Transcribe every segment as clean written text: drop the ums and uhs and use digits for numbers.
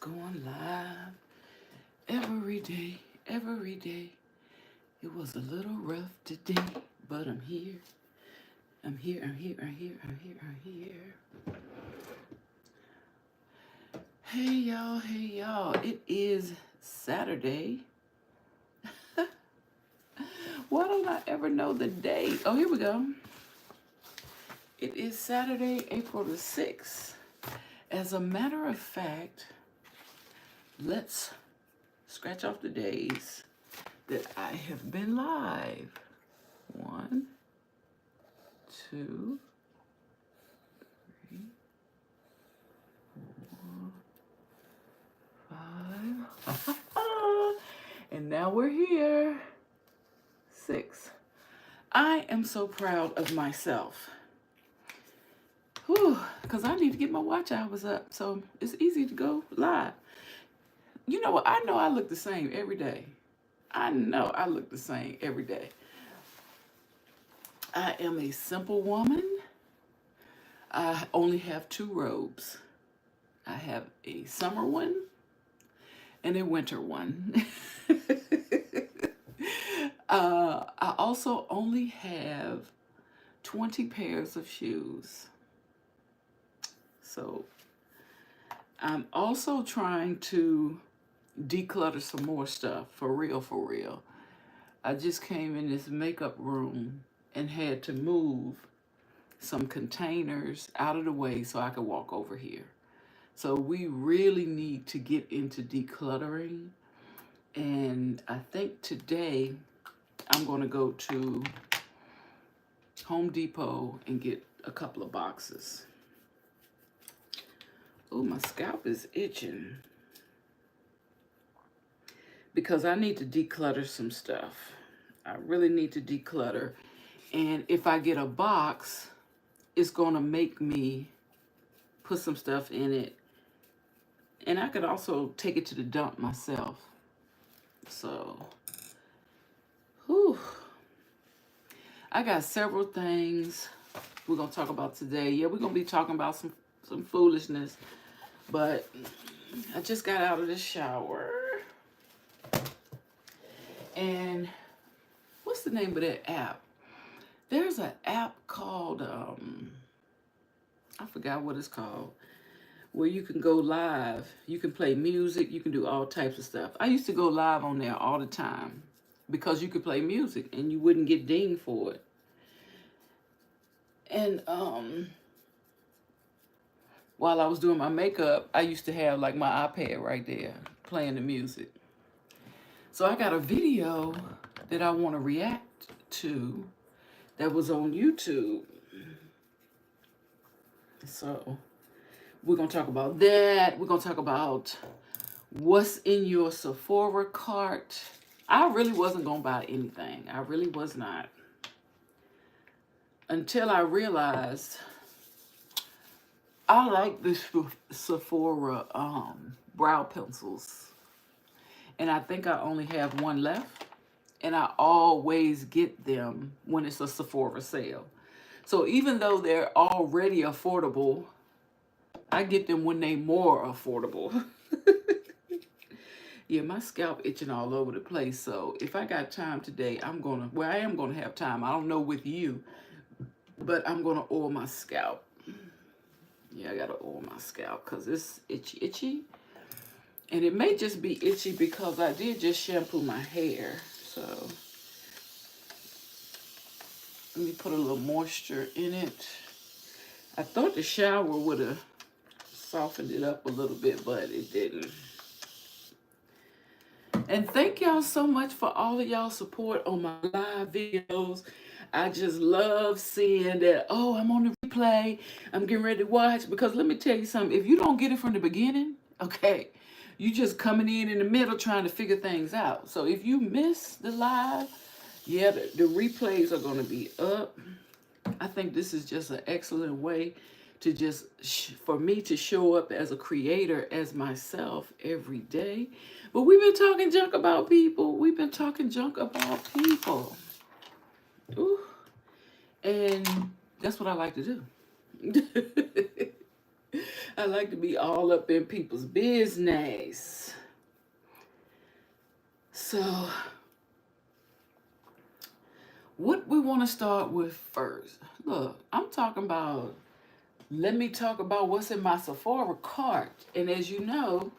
going live every day, every day. It was a little rough today, but I'm here. I'm here, I'm here, I'm here, I'm here, I'm here. Hey y'all, hey y'all. It is Saturday. Why don't I ever know the date? Oh, here we go. It is Saturday, April the 6th. As a matter of fact, let's scratch off the days that I have been live. 1, 2, 3, 4, 5. And now we're here. 6. I am so proud of myself. Whew, because I need to get my watch hours up. So it's easy to go live. You know what? I know I look the same every day. I know I look the same every day. I am a simple woman. I only have 2 robes. I have a summer one and a winter one. I also only have 20 pairs of shoes. So I'm also trying to declutter some more stuff, for real, for real. I just came in this makeup room and had to move some containers out of the way so I could walk over here. So we really need to get into decluttering. And I think today I'm going to go to Home Depot and get a couple of boxes. Oh, my scalp is itching because I need to declutter some stuff. I really need to declutter. And if I get a box, it's going to make me put some stuff in it. And I could also take it to the dump myself. So, whew. I got several things we're going to talk about today. Yeah, we're going to be talking about some foolishness. But I just got out of the shower. And what's the name of that app? There's an app called, I forgot what it's called, where you can go live. You can play music. You can do all types of stuff. I used to go live on there all the time because you could play music and you wouldn't get dinged for it. And while I was doing my makeup, I used to have like my iPad right there playing the music. So I got a video that I want to react to that was on YouTube. So we're going to talk about that. We're going to talk about what's in your Sephora cart. I really wasn't going to buy anything. I really was not. Until I realized I like the Sephora brow pencils. And I think I only have one left. And I always get them when it's a Sephora sale. So even though they're already affordable, I get them when they're more affordable. Yeah, my scalp itching all over the place. So if I got time today, I am going to have time. I don't know with you, but I'm going to oil my scalp. Yeah, I got to oil my scalp because it's itchy. And it may just be itchy because I did just shampoo my hair. So let me put a little moisture in it. I thought the shower would have softened it up a little bit, but it didn't. And thank y'all so much for all of y'all support on my live videos. I just love seeing that, oh, I'm on the replay. I'm getting ready to watch. Because let me tell you something. If you don't get it from the beginning, okay, you just coming in the middle trying to figure things out. So if you miss the live, yeah, the replays are going to be up. I think this is just an excellent way to just, for me to show up as a creator, as myself every day. But we've been talking junk about people. We've been talking junk about people. Ooh. And that's what I like to do. I like to be all up in people's business. So, what we want to start with first. Look, I'm talking about, let me talk about what's in my Sephora cart. And as you know,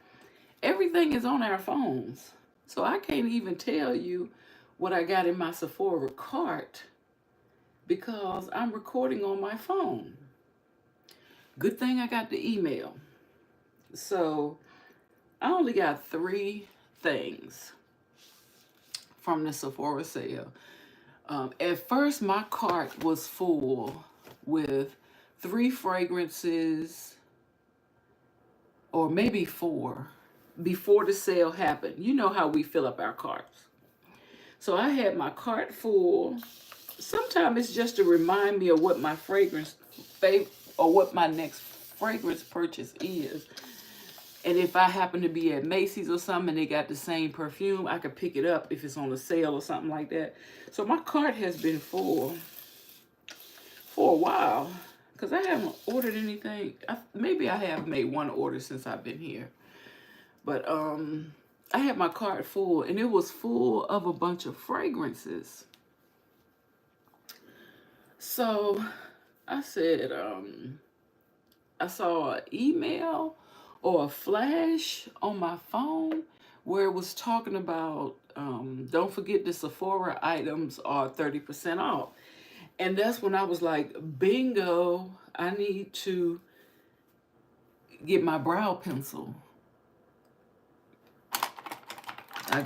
everything is on our phones. So I can't even tell you what I got in my Sephora cart because I'm recording on my phone. Good thing I got the email. So I only got 3 things from the Sephora sale. At first, my cart was full with 3 fragrances, or maybe 4, before the sale happened. You know how we fill up our carts. So I had my cart full. Sometimes it's just to remind me of what my or what my next fragrance purchase is. And if I happen to be at Macy's or something and they got the same perfume, I could pick it up if it's on a sale or something like that. So my cart has been full for a while because I haven't ordered anything. Maybe I have made 1 order since I've been here. But I had my cart full, and it was full of a bunch of fragrances. So I said, I saw an email or a flash on my phone where it was talking about, don't forget the Sephora items are 30% off. And that's when I was like, bingo, I need to get my brow pencil. I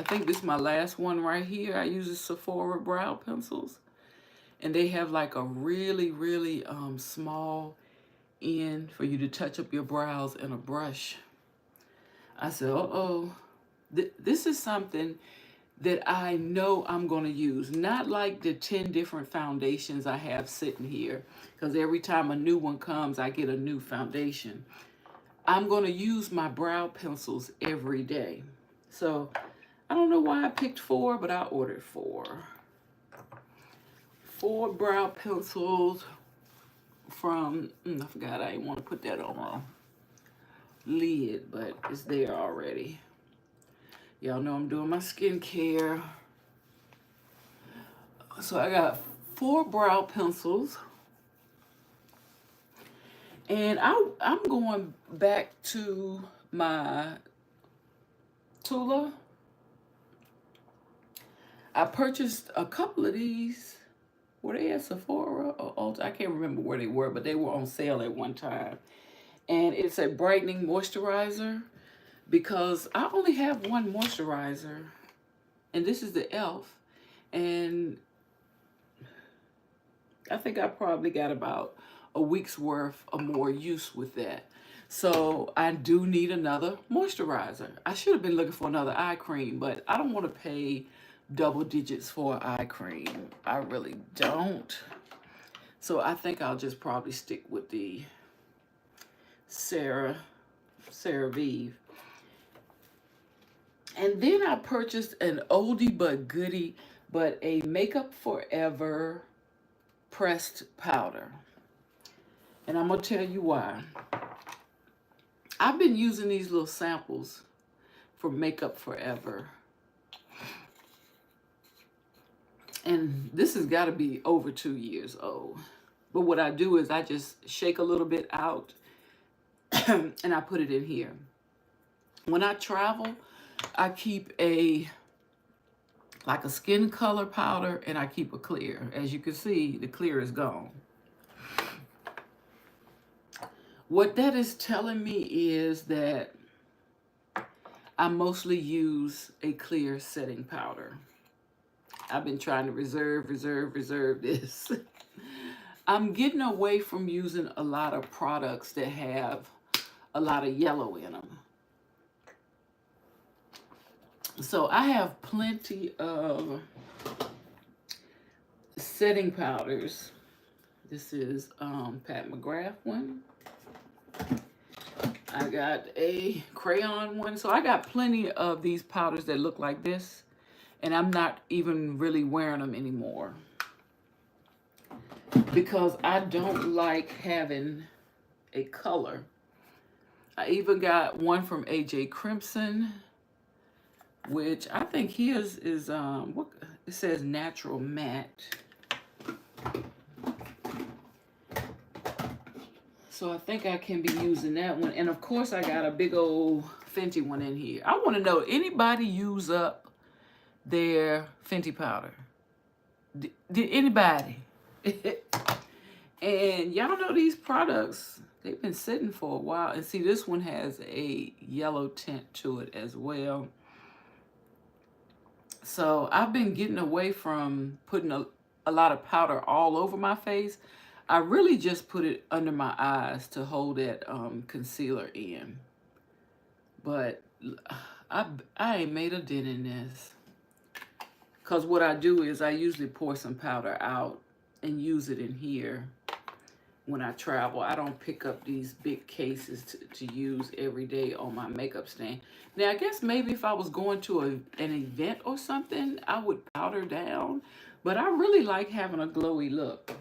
think this is my last one right here. I use the Sephora brow pencils. And they have like a really, really small end for you to touch up your brows and a brush. I said, uh-oh, this is something that I know I'm going to use. Not like the 10 different foundations I have sitting here, because every time a new one comes, I get a new foundation. I'm going to use my brow pencils every day. So I don't know why I picked 4, but I ordered 4. 4 brow pencils from, I forgot I didn't want to put that on a lid, but it's there already. Y'all know I'm doing my skincare. So I got 4 brow pencils. And I'm going back to my Tula. I purchased a couple of these. Were they at Sephora or Ulta? I can't remember where they were, but they were on sale at one time. And it's a brightening moisturizer because I only have 1 moisturizer. And this is the e.l.f. And I think I probably got about a week's worth or more use with that. So I do need another moisturizer. I should have been looking for another eye cream, but I don't want to pay double digits for eye cream. I really don't. So I think I'll just probably stick with the CeraVe. And then I purchased an oldie but goodie, but a Makeup Forever pressed powder. And I'm going to tell you why. I've been using these little samples for Makeup Forever. And this has got to be over 2 years old. But what I do is I just shake a little bit out and I put it in here. When I travel, I keep like a skin color powder and I keep a clear. As you can see, the clear is gone. What that is telling me is that I mostly use a clear setting powder. I've been trying to reserve this. I'm getting away from using a lot of products that have a lot of yellow in them. So I have plenty of setting powders. This is Pat McGrath one. I got a crayon one. So I got plenty of these powders that look like this. And I'm not even really wearing them anymore. Because I don't like having a color. I even got one from AJ Crimson, which I think his is what it says, natural matte. So I think I can be using that one. And of course I got a big old Fenty one in here. I want to know, anybody use up their Fenty powder? Did anybody? And y'all know these products, they've been sitting for a while. And see, this one has a yellow tint to it as well. So I've been getting away from putting a lot of powder all over my face. I really just put it under my eyes to hold that concealer in. But I ain't made a dent in this. Because what I do is I usually pour some powder out and use it in here when I travel. I don't pick up these big cases to use every day on my makeup stand. Now, I guess maybe if I was going to an event or something, I would powder down. But I really like having a glowy look.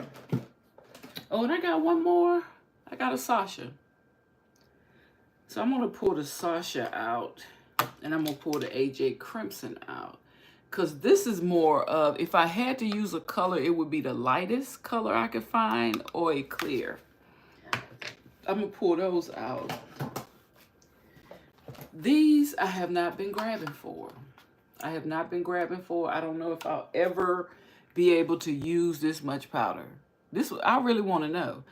Oh, and I got one more. I got a Sasha. So I'm going to pull the Sasha out, and I'm going to pull the AJ Crimson out. Because this is more of, if I had to use a color, it would be the lightest color I could find, or a clear. I'm going to pull those out. These I have not been grabbing for. I have not been grabbing for. I don't know if I'll ever be able to use this much powder. This, I really want to know.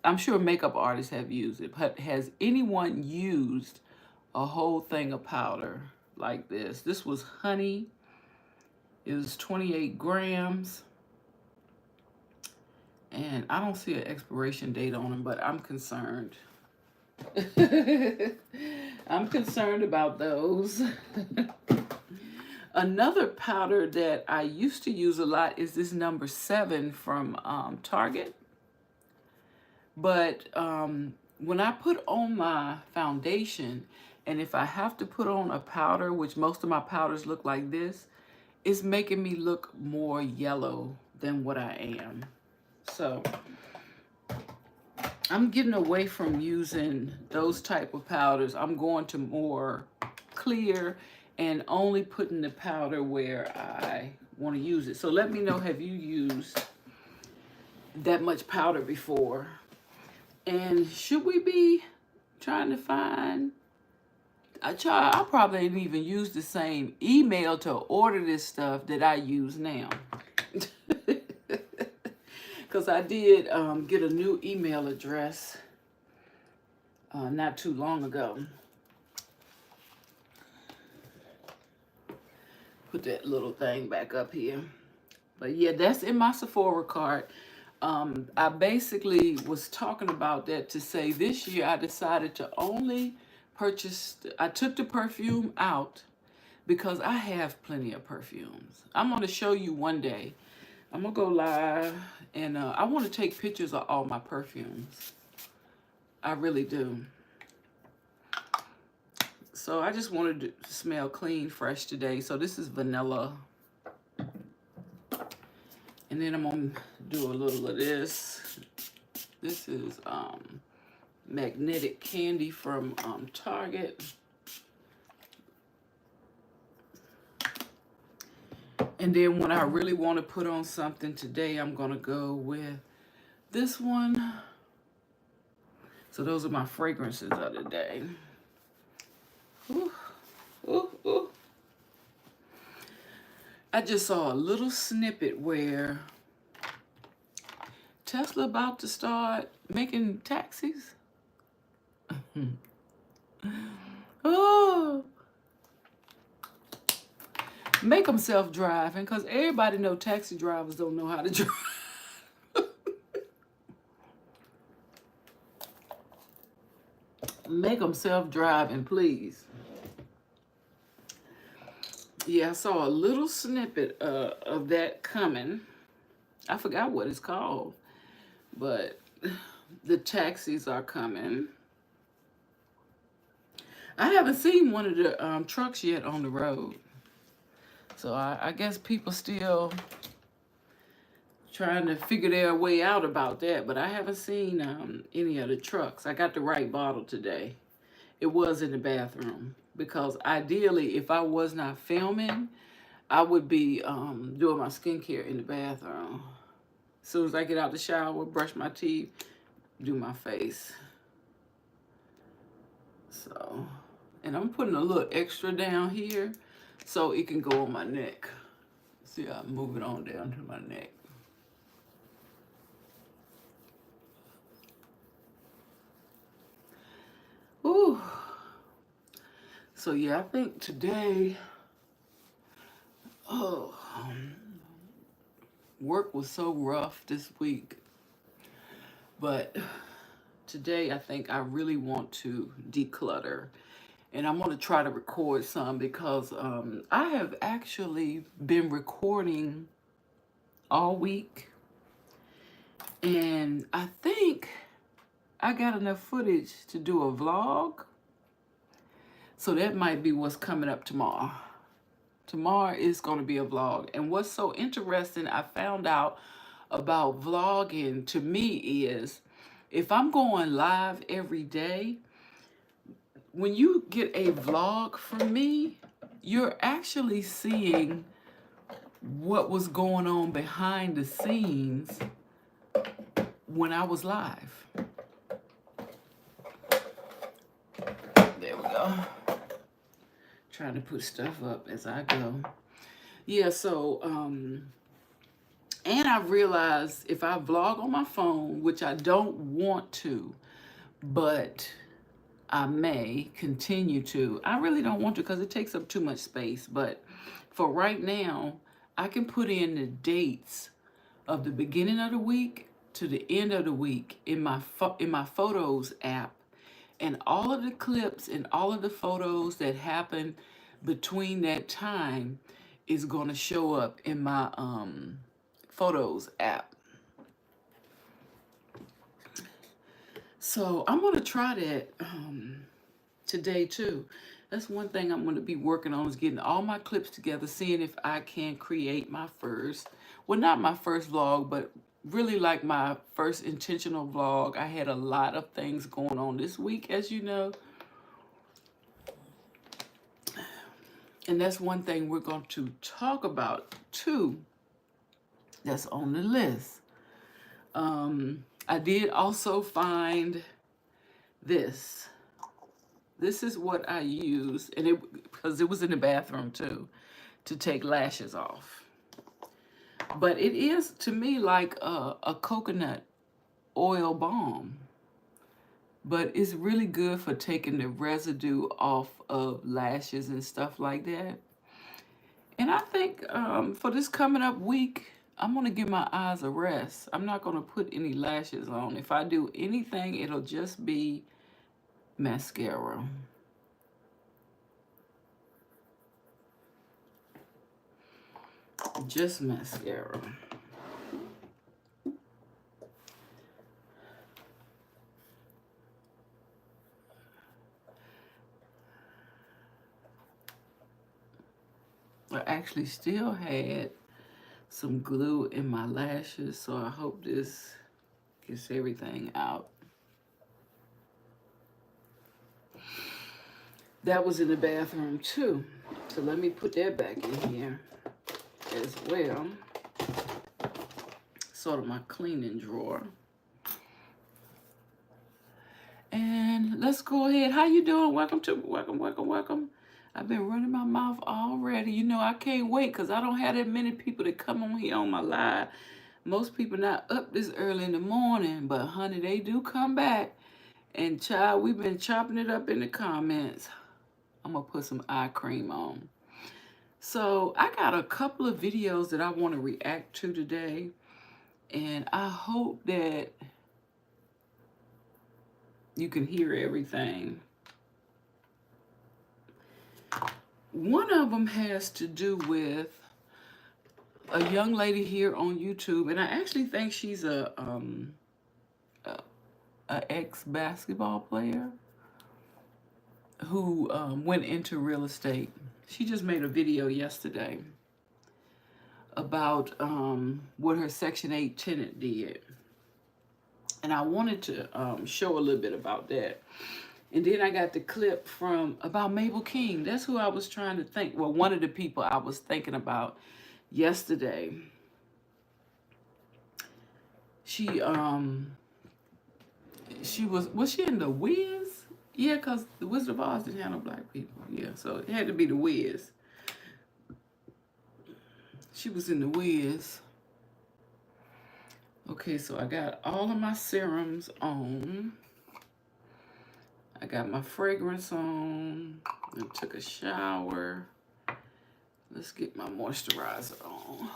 I'm sure makeup artists have used it, but has anyone used a whole thing of powder like this? This was honey. It was 28 grams. And I don't see an expiration date on them, but I'm concerned. I'm concerned about those. Another powder that I used to use a lot is this number 7 from Target. But when I put on my foundation, and if I have to put on a powder, which most of my powders look like this, it's making me look more yellow than what I am. So I'm getting away from using those type of powders. I'm going to more clear and only putting the powder where I want to use it. So let me know, have you used that much powder before? And should we be trying to find, I probably didn't even use the same email to order this stuff that I use now. Because I did get a new email address not too long ago. Put that little thing back up here. But yeah, that's in my Sephora cart. I basically was talking about that to say this year I decided to only purchase, I took the perfume out because I have plenty of perfumes. I'm going to show you one day. I'm going to go live and I want to take pictures of all my perfumes. I really do. So I just wanted to smell clean, fresh today. So this is vanilla. And then I'm going to do a little of this. This is magnetic candy from Target. And then when I really want to put on something today, I'm going to go with this one. So those are my fragrances of the day. Ooh, ooh, ooh. I just saw a little snippet where Tesla about to start making taxis. Oh, make them self-driving, because everybody know taxi drivers don't know how to drive. Make them self-driving, please. Yeah, I saw a little snippet of that coming. I forgot what it's called, but the taxis are coming. I haven't seen one of the trucks yet on the road. So I guess people still trying to figure their way out about that, but I haven't seen any of the trucks. I got the right bottle today. It was in the bathroom because ideally, if I was not filming, I would be doing my skincare in the bathroom. As soon as I get out the shower, brush my teeth, do my face. So, and I'm putting a little extra down here so it can go on my neck. See, I move it on down to my neck. Ooh. So yeah, I think today, work was so rough this week, but today I think I really want to declutter, and I'm going to try to record some because I have actually been recording all week, and I think I got enough footage to do a vlog, so that might be what's coming up tomorrow. Tomorrow is going to be a vlog. And what's so interesting I found out about vlogging to me is if I'm going live every day, when you get a vlog from me, you're actually seeing what was going on behind the scenes when I was live. There we go. Trying to put stuff up as I go. Yeah, so, and I realized if I vlog on my phone, which I don't want to, but I may continue to. I really don't want to because it takes up too much space. But for right now, I can put in the dates of the beginning of the week to the end of the week in my Photos app. And all of the clips and all of the photos that happen between that time is going to show up in my Photos app. So I'm going to try that today too. That's one thing I'm going to be working on, is getting all my clips together, seeing if I can create my first, well, not my first vlog, but really like my first intentional vlog. I had a lot of things going on this week, as you know. And that's one thing we're going to talk about too. That's on the list. I did also find this. This is what I use, and because it was in the bathroom too, to take lashes off. But it is, to me, like a coconut oil balm. But it's really good for taking the residue off of lashes and stuff like that. And I think for this coming up week, I'm going to give my eyes a rest. I'm not going to put any lashes on. If I do anything, it'll just be mascara. Just mascara. I actually still had some glue in my lashes, so I hope this gets everything out. That was in the bathroom too, so let me put that back in here as well. Sort of my cleaning drawer. And let's go ahead. How you doing? Welcome. I've been running my mouth already. You know, I can't wait because I don't have that many people that come on here on my live. Most people not up this early in the morning, but honey, they do come back. And child, we've been chopping it up in the comments. I'm gonna put some eye cream on. So I got a couple of videos that I want to react to today, and I hope that you can hear everything. One of them has to do with a young lady here on YouTube, and I actually think she's a ex-basketball player who went into real estate. She just made a video yesterday about what her Section 8 tenant did. And I wanted to show a little bit about that. And then I got the clip from about Mabel King. That's who I was trying to think. Well, one of the people I was thinking about yesterday. She was she in the Wiz? Yeah, because the Wizard of Oz didn't have no black people. Yeah, so it had to be the Wiz. She was in the Wiz. Okay, so I got all of my serums on. I got my fragrance on. I took a shower. Let's get my moisturizer on.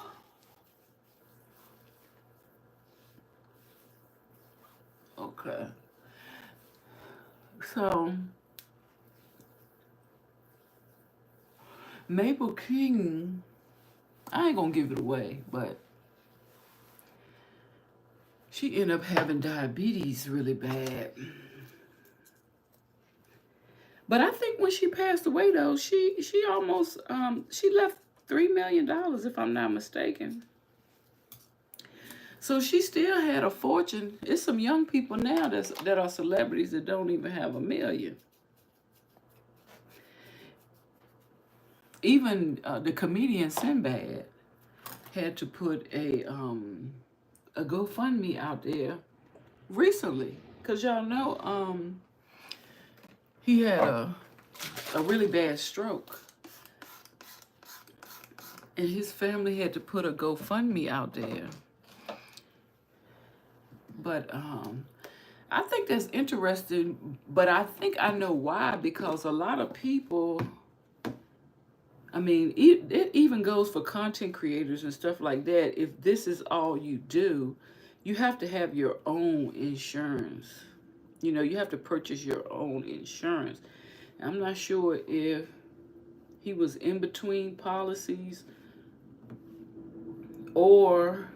Okay. So, Mabel King, I ain't gonna give it away, but she ended up having diabetes really bad. But I think when she passed away, though, she almost she left $3 million, if I'm not mistaken. So she still had a fortune. It's some young people now that are celebrities that don't even have $1 million. Even the comedian Sinbad had to put a GoFundMe out there recently, cause y'all know he had a really bad stroke, and his family had to put a GoFundMe out there. But I think that's interesting, but I think I know why, because a lot of people, I mean, it even goes for content creators and stuff like that. If this is all you do, you have to have your own insurance. You know, you have to purchase your own insurance. I'm not sure if he was in between policies or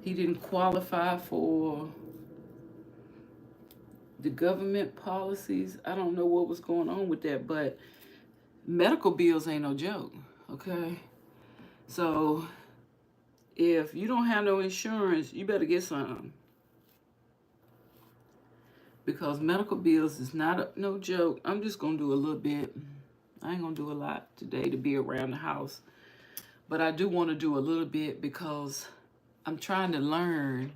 he didn't qualify for the government policies. I don't know what was going on with that, but medical bills ain't no joke, okay? So if you don't have no insurance, you better get some, because medical bills is not no joke. I'm just gonna do a little bit. I ain't gonna do a lot today to be around the house, but I do want to do a little bit because I'm trying to learn.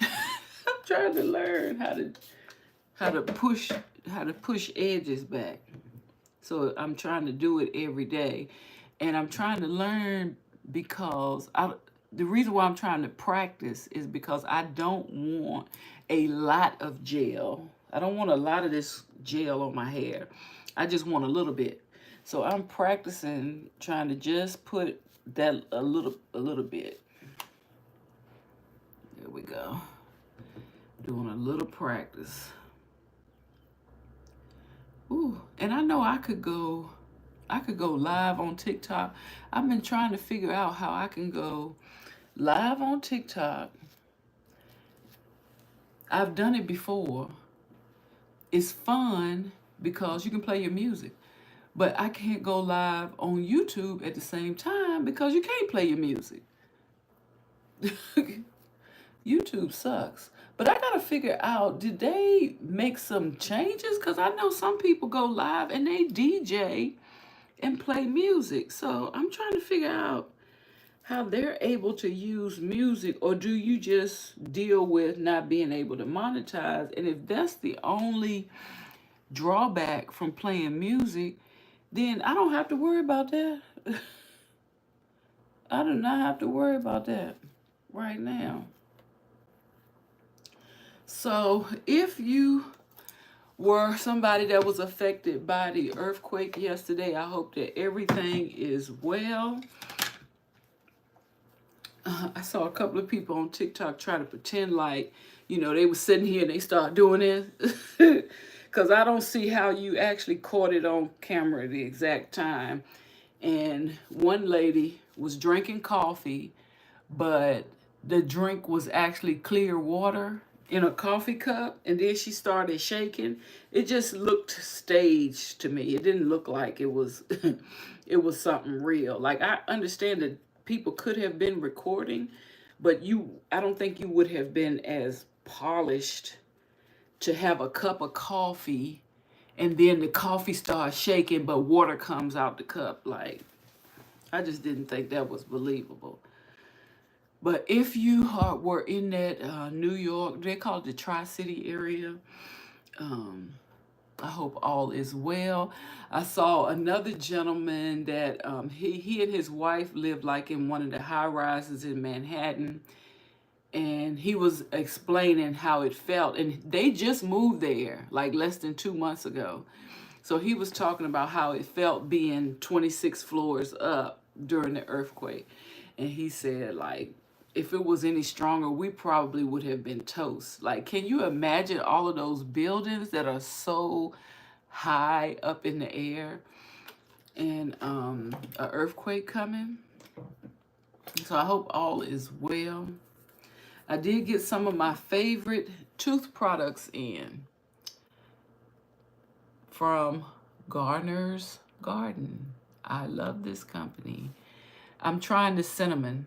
I'm trying to learn how to push edges back. So I'm trying to do it every day, and I'm trying to learn because the reason why I'm trying to practice is because I don't want a lot of gel. I don't want a lot of this gel on my hair. I just want a little bit. So I'm practicing trying to just put that a little bit. There we go. Doing a little practice. Ooh, and I know I could go live on TikTok. I've been trying to figure out how I can go live on TikTok. I've done it before. It's fun because you can play your music. But I can't go live on YouTube at the same time because you can't play your music. YouTube sucks. But I gotta figure out, did they make some changes? Because I know some people go live and they DJ and play music. So I'm trying to figure out how they're able to use music, or do you just deal with not being able to monetize? And if that's the only drawback from playing music, then I don't have to worry about that. I do not have to worry about that right now. So if you were somebody that was affected by the earthquake yesterday, I hope that everything is well. I saw a couple of people on TikTok try to pretend like, you know, they were sitting here and they start doing this. Because I don't see how you actually caught it on camera at the exact time. And one lady was drinking coffee, but the drink was actually clear water in a coffee cup, and then she started shaking. It just looked staged to me. It didn't look like it was it was something real. Like, I understand that people could have been recording, but I don't think you would have been as polished to have a cup of coffee and then the coffee starts shaking, but water comes out the cup. Like, I just didn't think that was believable. But if you were in that New York, they call it the Tri-City area, I hope all is well. I saw another gentleman that he and his wife lived like in one of the high rises in Manhattan, and he was explaining how it felt, and they just moved there like less than 2 months ago. So he was talking about how it felt being 26 floors up during the earthquake, and he said, like, if it was any stronger, we probably would have been toast. Like, can you imagine all of those buildings that are so high up in the air and an earthquake coming? So I hope all is well. I did get some of my favorite tooth products in from Gardener's Garden. I love this company. I'm trying the cinnamon,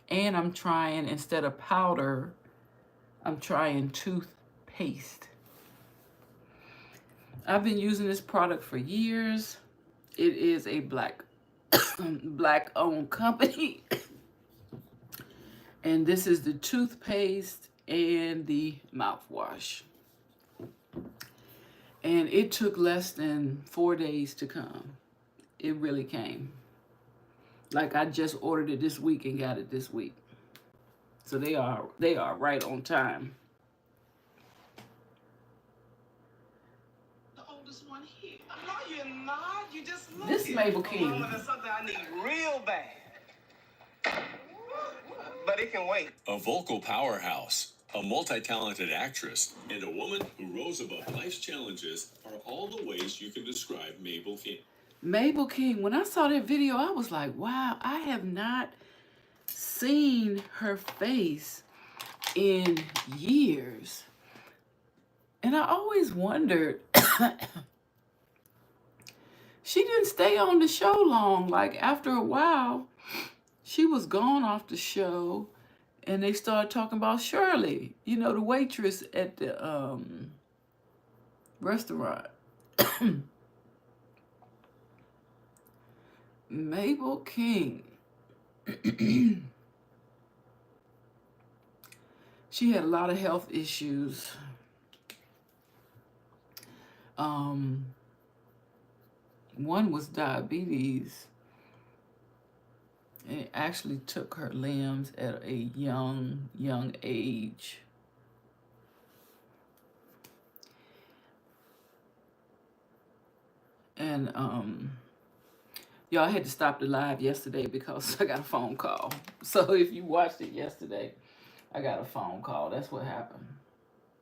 and I'm trying, instead of powder, I'm trying toothpaste. I've been using this product for years. It is a black owned company. And this is the toothpaste and the mouthwash. And it took less than 4 days to come. It really came. Like, I just ordered it this week and got it this week. So they are right on time. The oldest one here. No, you're not. You just look. This is Mabel King. That's something I need real bad. But it can wait. A vocal powerhouse, a multi-talented actress, and a woman who rose above life's challenges are all the ways you can describe Mabel King. Mabel King, when I saw that video, I was like, wow, I have not seen her face in years. And I always wondered, she didn't stay on the show long. Like, after a while, she was gone off the show, and they started talking about Shirley, you know, the waitress at the restaurant. Mabel King. She had a lot of health issues. One was diabetes. And it actually took her limbs at a young age. And y'all, had to stop the live yesterday because I got a phone call. So if you watched it yesterday, I got a phone call. That's what happened.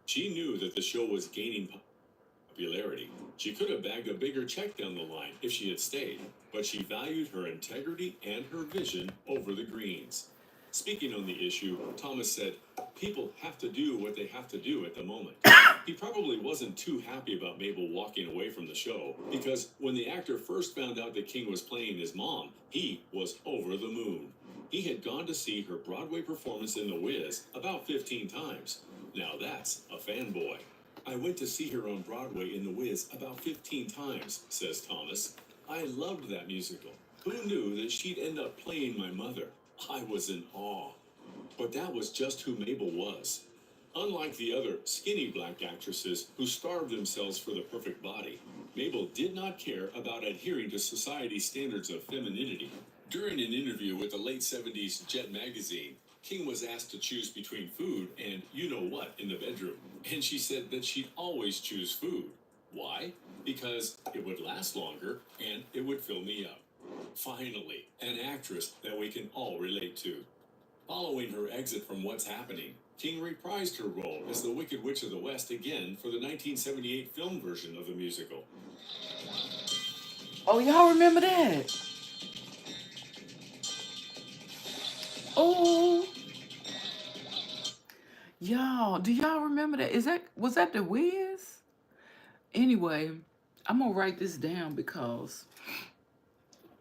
She knew that the show was gaining popularity. She could have bagged a bigger check down the line if she had stayed, but she valued her integrity and her vision over the greens. Speaking on the issue, Thomas said, "People have to do what they have to do at the moment." He probably wasn't too happy about Mabel walking away from the show, because when the actor first found out that King was playing his mom, he was over the moon. He had gone to see her Broadway performance in The Wiz about 15 times. Now that's a fanboy. "I went to see her on Broadway in The Wiz about 15 times, says Thomas. "I loved that musical. Who knew that she'd end up playing my mother? I was in awe." But that was just who Mabel was. Unlike the other skinny black actresses who starved themselves for the perfect body, Mabel did not care about adhering to society's standards of femininity. During an interview with the late 70s Jet magazine, King was asked to choose between food and you-know-what in the bedroom, and she said that she'd always choose food. Why? Because it would last longer and it would fill me up. Finally, an actress that we can all relate to. Following her exit from What's Happening, King reprised her role as the Wicked Witch of the West again for the 1978 film version of the musical. Oh, y'all remember that? Oh, y'all, do y'all remember that? Was that the Wiz? Anyway, I'm gonna write this down because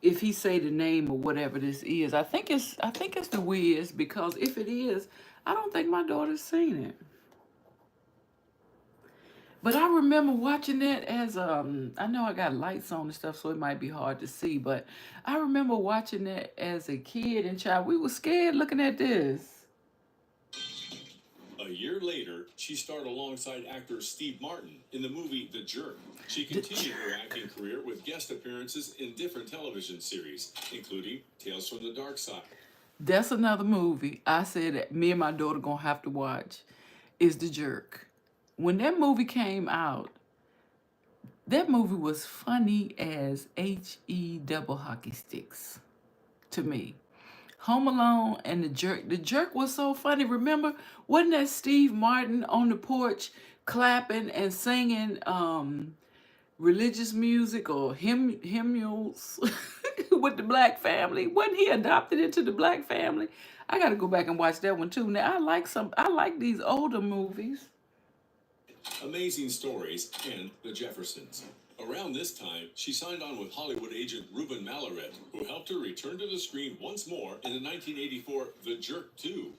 if he say the name or whatever this is. I think it's the Wiz, because if it is, I don't think my daughter's seen it. But I remember watching it as I know I got lights on and stuff, so it might be hard to see, but I remember watching it as a kid and child. We were scared looking at this. A year later, she starred alongside actor Steve Martin in the movie The Jerk. She The continued her Jerk. acting career with guest appearances in different television series, including Tales from the Dark Side. That's another movie I said that me and my daughter gonna have to watch, is The Jerk. When that movie came out, that movie was funny as HE double hockey sticks to me. Home Alone and The Jerk. The Jerk was so funny. Remember, wasn't that Steve Martin on the porch clapping and singing religious music or hymnals with the black family? Wasn't he adopted into the black family? I got to go back and watch that one too. Now I like these older movies. Amazing Stories, and The Jeffersons. Around this time, she signed on with Hollywood agent Ruben Malaret, who helped her return to the screen once more in the 1984 The Jerk 2.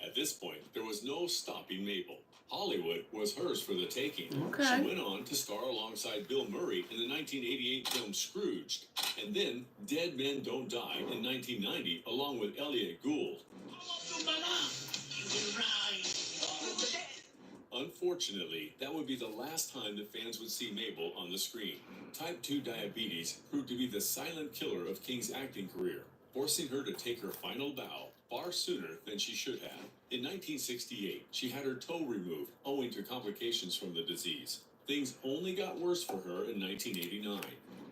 At this point, there was no stopping Mabel. Hollywood was hers for the taking. Okay. She went on to star alongside Bill Murray in the 1988 film Scrooged, and then Dead Men Don't Die in 1990, along with Elliot Gould. Unfortunately, that would be the last time that fans would see Mabel on the screen. Type 2 diabetes proved to be the silent killer of King's acting career, forcing her to take her final bow far sooner than she should have. In 1968, she had her toe removed owing to complications from the disease. Things only got worse for her in 1989.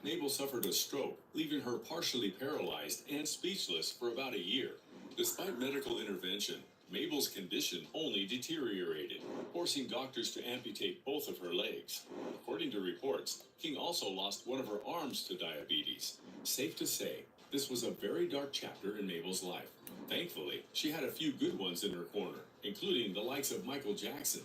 Mabel suffered a stroke, leaving her partially paralyzed and speechless for about a year. Despite medical intervention, Mabel's condition only deteriorated, forcing doctors to amputate both of her legs. According to reports, King also lost one of her arms to diabetes. Safe to say, this was a very dark chapter in Mabel's life. Thankfully, she had a few good ones in her corner, including the likes of Michael Jackson.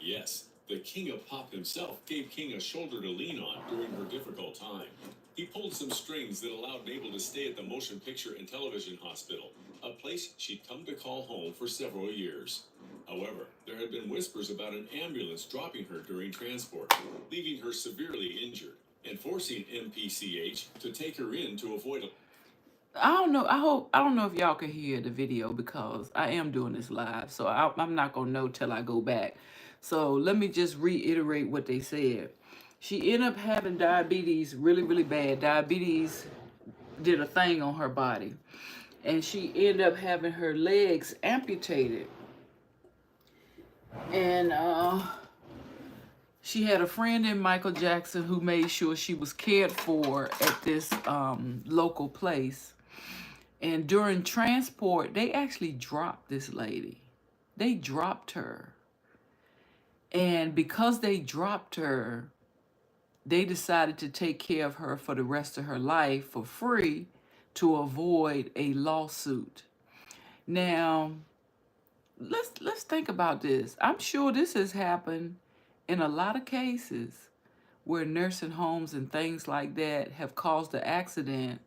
Yes, the king of pop himself gave King a shoulder to lean on during her difficult time. He pulled some strings that allowed Mabel to stay at the Motion Picture and Television Hospital, a place she'd come to call home for several years. However, there had been whispers about an ambulance dropping her during transport, leaving her severely injured, and forcing MPCH to take her in to avoid a I don't know. I don't know if y'all can hear the video because I am doing this live, so I'm not gonna know till I go back. So let me just reiterate what they said. She ended up having diabetes, really, really bad. Diabetes did a thing on her body, and she ended up having her legs amputated. And she had a friend in Michael Jackson who made sure she was cared for at this local place. And during transport, they actually dropped this lady. They dropped her. And because they dropped her, they decided to take care of her for the rest of her life for free to avoid a lawsuit. Now, let's think about this. I'm sure this has happened in a lot of cases where nursing homes and things like that have caused an accident,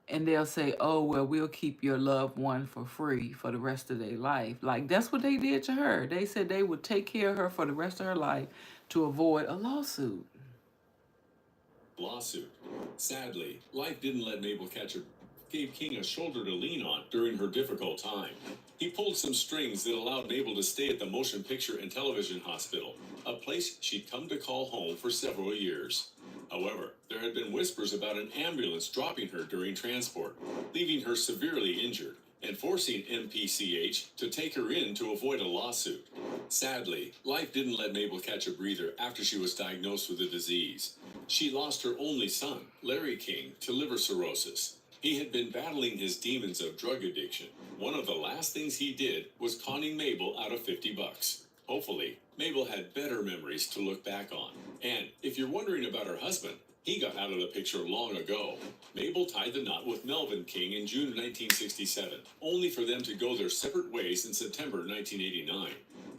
and they'll say, oh, well, we'll keep your loved one for free for the rest of their life. Like, that's what they did to her. They said they would take care of her for the rest of her life to avoid a lawsuit. lawsuit. Sadly, life didn't let Mabel catch her. Gave King a shoulder to lean on during her difficult time. He pulled some strings that allowed Mabel to stay at the Motion Picture and Television Hospital, a place she'd come to call home for several years. However, there had been whispers about an ambulance dropping her during transport, leaving her severely injured, and forcing MPCH to take her in to avoid a lawsuit. Sadly, life didn't let Mabel catch a breather after she was diagnosed with the disease. She lost her only son, Larry King, to liver cirrhosis. He had been battling his demons of drug addiction. One of the last things he did was conning Mabel out of $50. Hopefully, Mabel had better memories to look back on. And if you're wondering about her husband, he got out of the picture long ago. Mabel tied the knot with Melvin King in June of 1967, only for them to go their separate ways in September 1989.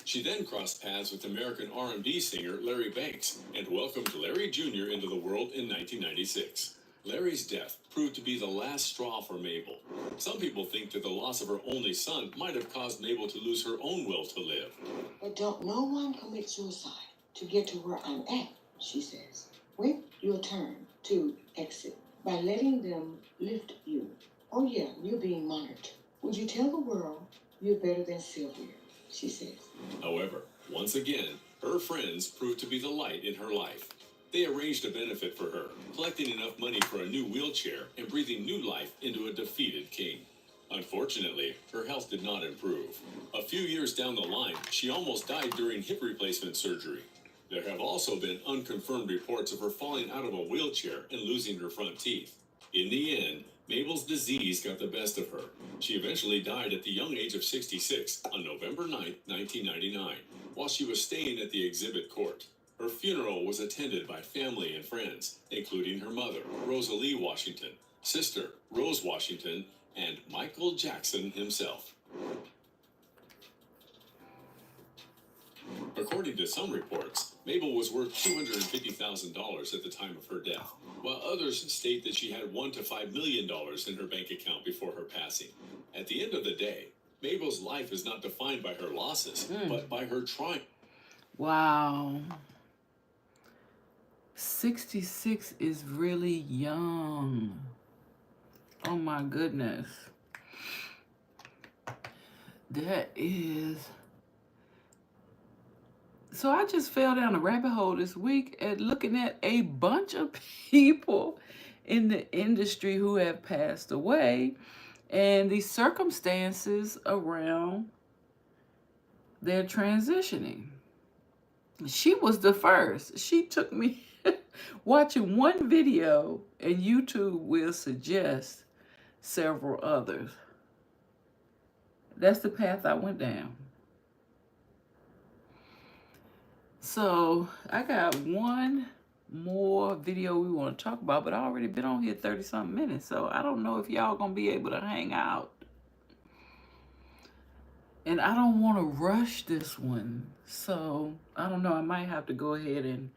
She then crossed paths with American R&B singer Larry Banks and welcomed Larry Jr. into the world in 1996. Larry's death proved to be the last straw for Mabel. Some people think that the loss of her only son might have caused Mabel to lose her own will to live. But don't no one commit suicide to get to where I'm at, she says. Wait your turn to exit by letting them lift you. Oh yeah, you're being monitored. Would you tell the world you're better than Sylvia? She says. However, once again, her friends proved to be the light in her life. They arranged a benefit for her, collecting enough money for a new wheelchair and breathing new life into a defeated king. Unfortunately, her health did not improve. A few years down the line, she almost died during hip replacement surgery. There have also been unconfirmed reports of her falling out of a wheelchair and losing her front teeth. In the end, Mabel's disease got the best of her. She eventually died at the young age of 66 on November 9, 1999, while she was staying at the exhibit court. Her funeral was attended by family and friends, including her mother, Rosalie Washington, sister, Rose Washington, and Michael Jackson himself. According to some reports, Mabel was worth $250,000 at the time of her death, while others state that she had $1 to $5 million in her bank account before her passing. At the end of the day, Mabel's life is not defined by her losses, but by her triumph. Wow. 66 is really young. Oh my goodness. That is... So I just fell down a rabbit hole this week at looking at a bunch of people in the industry who have passed away and the circumstances around their transitioning. She was the first. She took me watching one video, and YouTube will suggest several others. That's the path I went down. So I got one more video we want to talk about, but I already been on here 30-something minutes, so I don't know if y'all gonna be able to hang out. And I don't want to rush this one, so I don't know, I might have to go ahead and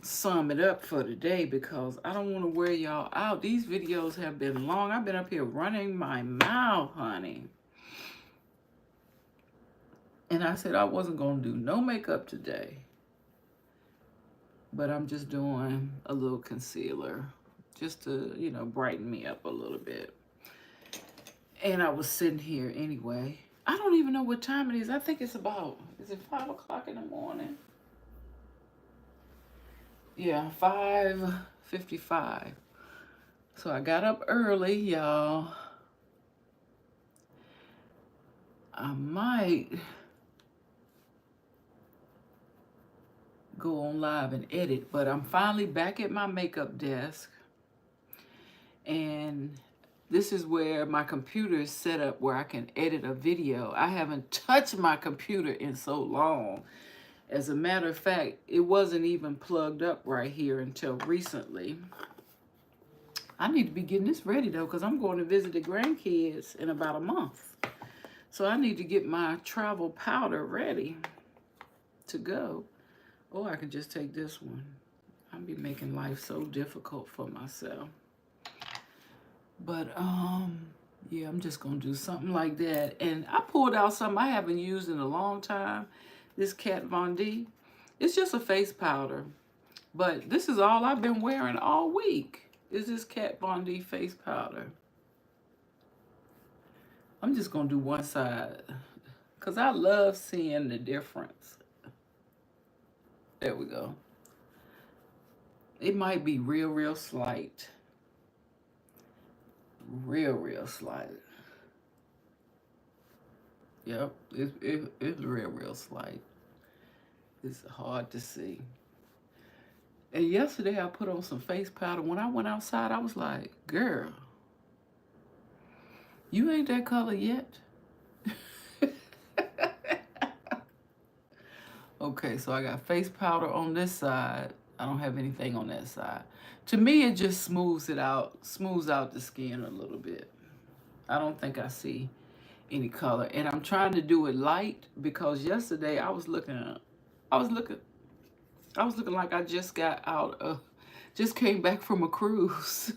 sum it up for today because I don't want to wear y'all out. These videos have been long. I've been up here running my mouth, honey. And I said I wasn't going to do no makeup today. But I'm just doing a little concealer just to, you know, brighten me up a little bit. And I was sitting here anyway. I don't even know what time it is. I think it's about, is it 5 o'clock in the morning? Yeah, 5:55. So I got up early, y'all. I might go on live and edit, but I'm finally back at my makeup desk. And this is where my computer is set up where I can edit a video. I haven't touched my computer in so long. As a matter of fact, it wasn't even plugged up right here until recently. I need to be getting this ready though, because I'm going to visit the grandkids in about a month. So I need to get my travel powder ready to go. Or I can just take this one. I'll be making life so difficult for myself. But yeah, I'm just gonna do something like that. And I pulled out something I haven't used in a long time. This Kat Von D. It's just a face powder. But this is all I've been wearing all week. Is this Kat Von D face powder. I'm just gonna do one side. Cause I love seeing the difference. There we go. It might be real slight. Real slight. Yep, it's real slight. It's hard to see. And yesterday I put on some face powder. When I went outside, I was like, girl, you ain't that color yet. Okay, so I got face powder on this side. I don't have anything on that side. To me, it just smooths out the skin a little bit. I don't think I see any color. And I'm trying to do it light because yesterday I was looking like I just got out of Just came back from a cruise.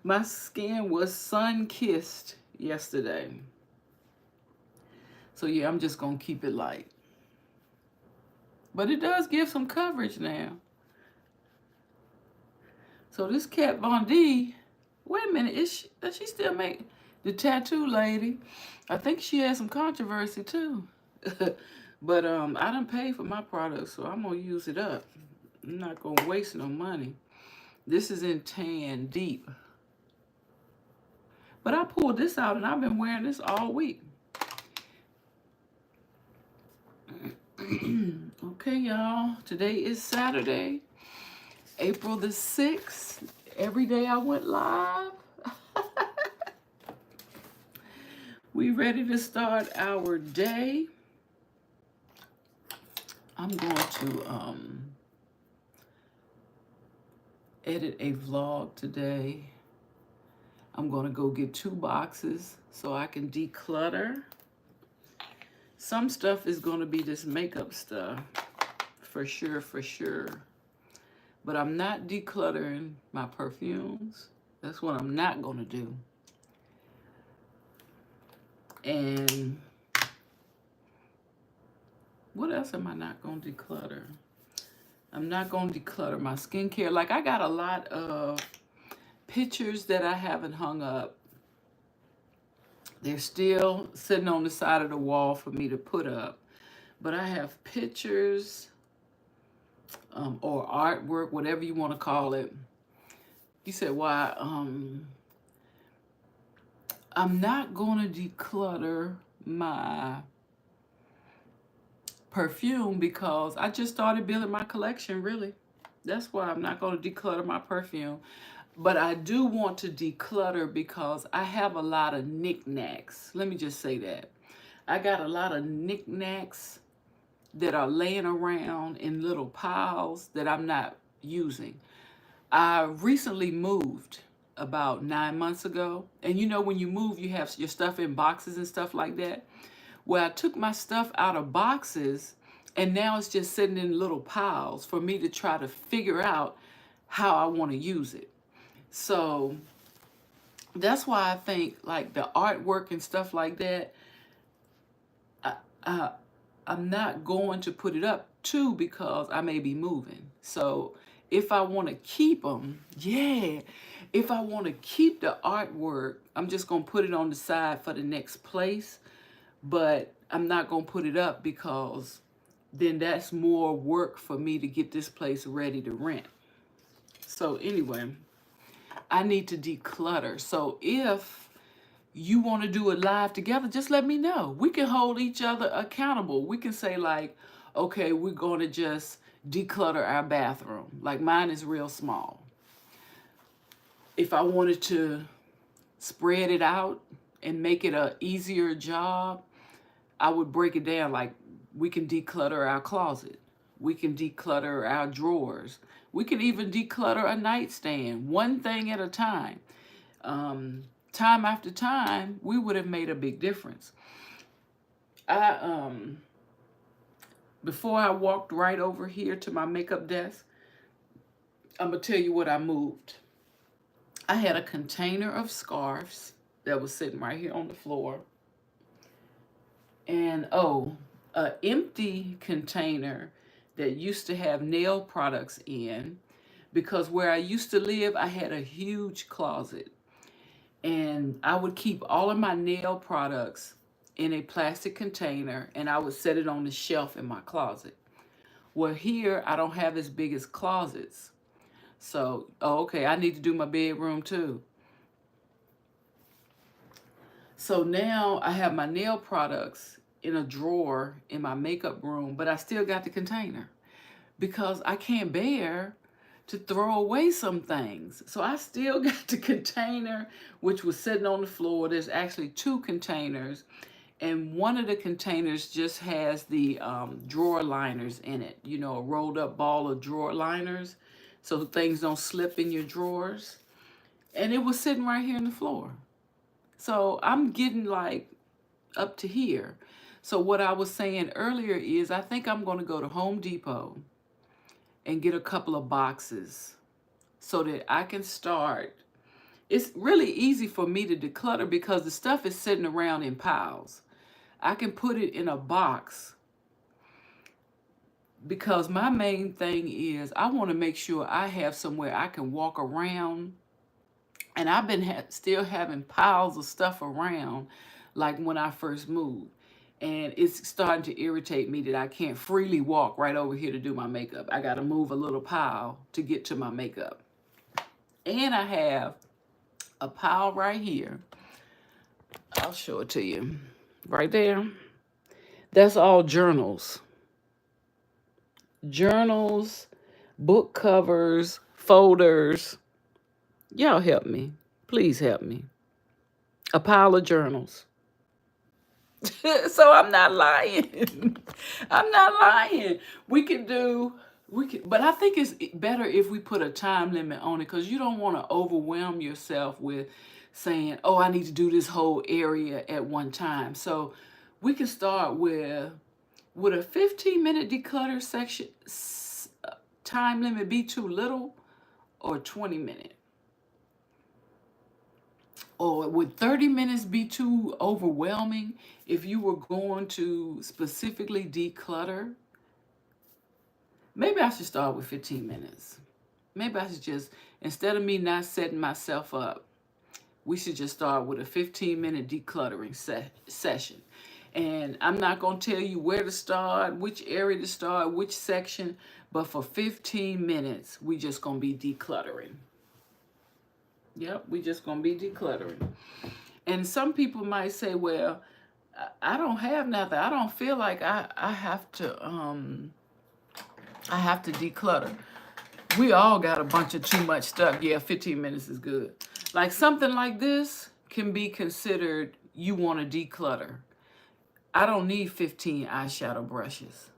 My skin was sun-kissed yesterday. So yeah, I'm just going to keep it light. But it does give some coverage now. So this Kat Von D, wait a minute, does she still make the tattoo lady? I think she has some controversy too. But I done paid for my product, so I'm gonna use it up. I'm not gonna waste no money. This is in Tan Deep. But I pulled this out and I've been wearing this all week. Okay, y'all. Today is Saturday, April the 6th. Every day I went live. We ready to start our day. I'm going to edit a vlog today. I'm going to go get 2 boxes so I can declutter. Some stuff is going to be this makeup stuff, for sure, for sure. But I'm not decluttering my perfumes. That's what I'm not going to do. And what else am I not going to declutter? I'm not going to declutter my skincare. Like, I got a lot of pictures that I haven't hung up. They're still sitting on the side of the wall for me to put up. But I have pictures or artwork, whatever you want to call it. You said, why? I'm not going to declutter my perfume because I just started building my collection, really. That's why I'm not going to declutter my perfume. But I do want to declutter because I have a lot of knickknacks. Let me just say that. I got a lot of knickknacks that are laying around in little piles that I'm not using. I recently moved about 9 months ago. And you know, when you move, you have your stuff in boxes and stuff like that. Well, I took my stuff out of boxes and now it's just sitting in little piles for me to try to figure out how I want to use it. So that's why I think like the artwork and stuff like that, I'm not going to put it up too because I may be moving. So if I want to keep them, yeah, if I want to keep the artwork, I'm just going to put it on the side for the next place. But I'm not going to put it up because then that's more work for me to get this place ready to rent. So anyway, I need to declutter. So if you want to do it live together, just let me know. We can hold each other accountable. We can say like, okay, we're going to just declutter our bathroom. Like mine is real small. If I wanted to spread it out and make it an easier job, I would break it down like we can declutter our closet. We can declutter our drawers. We can even declutter a nightstand, one thing at a time. Time after time, we would have made a big difference. Before I walked right over here to my makeup desk, I'm going to tell you what I moved. I had a container of scarves that was sitting right here on the floor. And an empty container that used to have nail products in, because where I used to live, I had a huge closet. And I would keep all of my nail products in a plastic container and I would set it on the shelf in my closet. Well, here I don't have as big as closets. So, okay, I need to do my bedroom too. So now I have my nail products in a drawer in my makeup room, but I still got the container because I can't bear to throw away some things. So I still got the container, which was sitting on the floor. There's actually 2 containers, and one of the containers just has the drawer liners in it, you know, a rolled up ball of drawer liners so things don't slip in your drawers. And it was sitting right here on the floor. So I'm getting like up to here. So what I was saying earlier is I think I'm going to go to Home Depot and get a couple of boxes so that I can start. It's really easy for me to declutter because the stuff is sitting around in piles. I can put it in a box because my main thing is I want to make sure I have somewhere I can walk around. And I've been still having piles of stuff around like when I first moved. And it's starting to irritate me that I can't freely walk right over here to do my makeup. I got to move a little pile to get to my makeup. And I have a pile right here. I'll show it to you. Right there. That's all journals. Journals, book covers, folders. Y'all help me. Please help me. A pile of journals. So I'm not lying. I'm not lying. But I think it's better if we put a time limit on it because you don't want to overwhelm yourself with saying, oh, I need to do this whole area at one time. So we can start with, would a 15-minute declutter section time limit be too little, or 20-minute? Or would 30 minutes be too overwhelming if you were going to specifically declutter? Maybe I should start with 15 minutes. Maybe I should just, instead of me not setting myself up, we should just start with a 15-minute decluttering session. And I'm not going to tell you where to start, which area to start, which section, but for 15 minutes, we just going to be decluttering. Yep, we just going to be decluttering. And some people might say, well, I don't have nothing. I don't feel like I have to declutter. We all got a bunch of too much stuff. Yeah, 15 minutes is good. Like something like this can be considered you want to declutter. I don't need 15 eyeshadow brushes.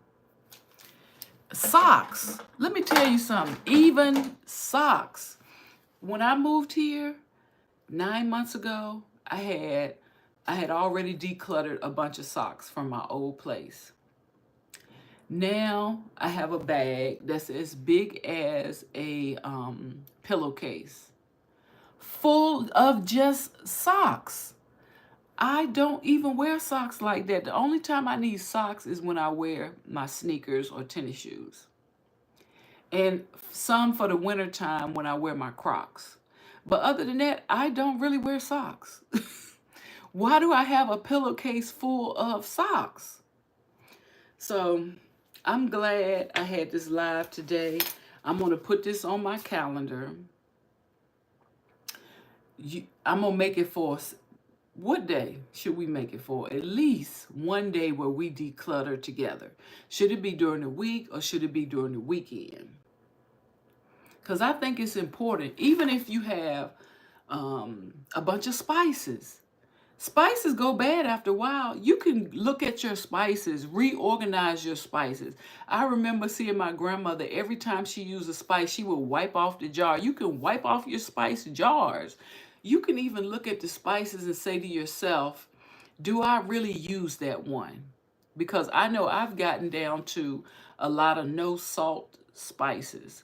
Socks. Let me tell you something. Even socks. When I moved here 9 months ago, I had already decluttered a bunch of socks from my old place. Now I have a bag that's as big as a pillowcase, full of just socks. I don't even wear socks like that. The only time I need socks is when I wear my sneakers or tennis shoes. And some for the winter time when I wear my Crocs. But other than that, I don't really wear socks. Why do I have a pillowcase full of socks? So I'm glad I had this live today. I'm going to put this on my calendar. I'm going to make it for, what day should we make it for? At least one day where we declutter together. Should it be during the week or should it be during the weekend? Because I think it's important, even if you have a bunch of spices. Spices go bad after a while. You can look at your spices, reorganize your spices. I remember seeing my grandmother, every time she used a spice, she would wipe off the jar. You can wipe off your spice jars. You can even look at the spices and say to yourself, do I really use that one? Because I know I've gotten down to a lot of no salt spices.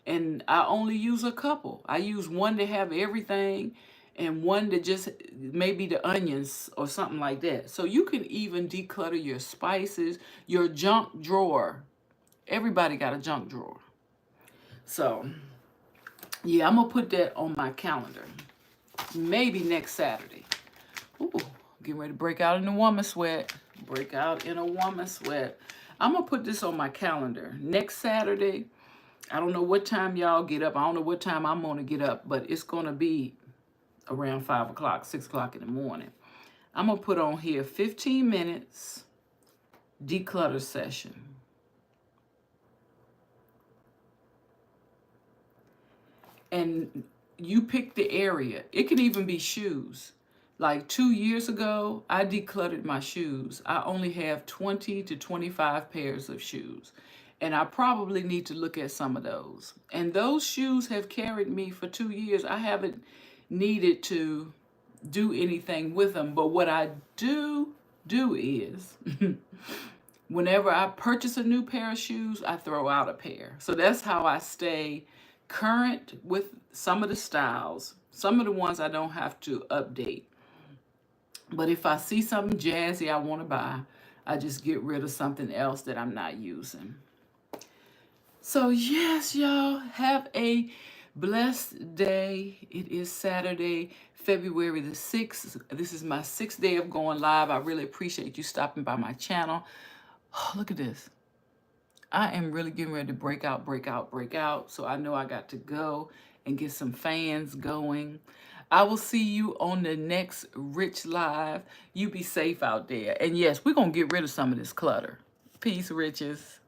And I only use a couple. I use one to have everything and one to just maybe the onions or something like that. So you can even declutter your spices, your junk drawer. Everybody got a junk drawer. So, yeah, I'm going to put that on my calendar. Maybe next Saturday. Ooh, getting ready to break out in a woman sweat. Break out in a woman sweat. I'm going to put this on my calendar. Next Saturday, I don't know what time y'all get up. I don't know what time I'm going to get up, but it's going to be around 5 o'clock, 6 o'clock in the morning. I'm going to put on here 15 minutes declutter session. And you pick the area. It can even be shoes. Like 2 years ago, I decluttered my shoes. I only have 20 to 25 pairs of shoes. And I probably need to look at some of those. And those shoes have carried me for 2 years. I haven't needed to do anything with them. But what I do is, whenever I purchase a new pair of shoes, I throw out a pair. So that's how I stay current with some of the styles. Some of the ones I don't have to update. But if I see something jazzy I want to buy, I just get rid of something else that I'm not using. So yes, y'all, have a blessed day. It is Saturday, February the 6th. This is my 6th day of going live. I really appreciate you stopping by my channel. Oh, look at this. I am really getting ready to break out, break out, break out. So I know I got to go and get some fans going. I will see you on the next Rich Live. You be safe out there. And yes, we're going to get rid of some of this clutter. Peace, Riches.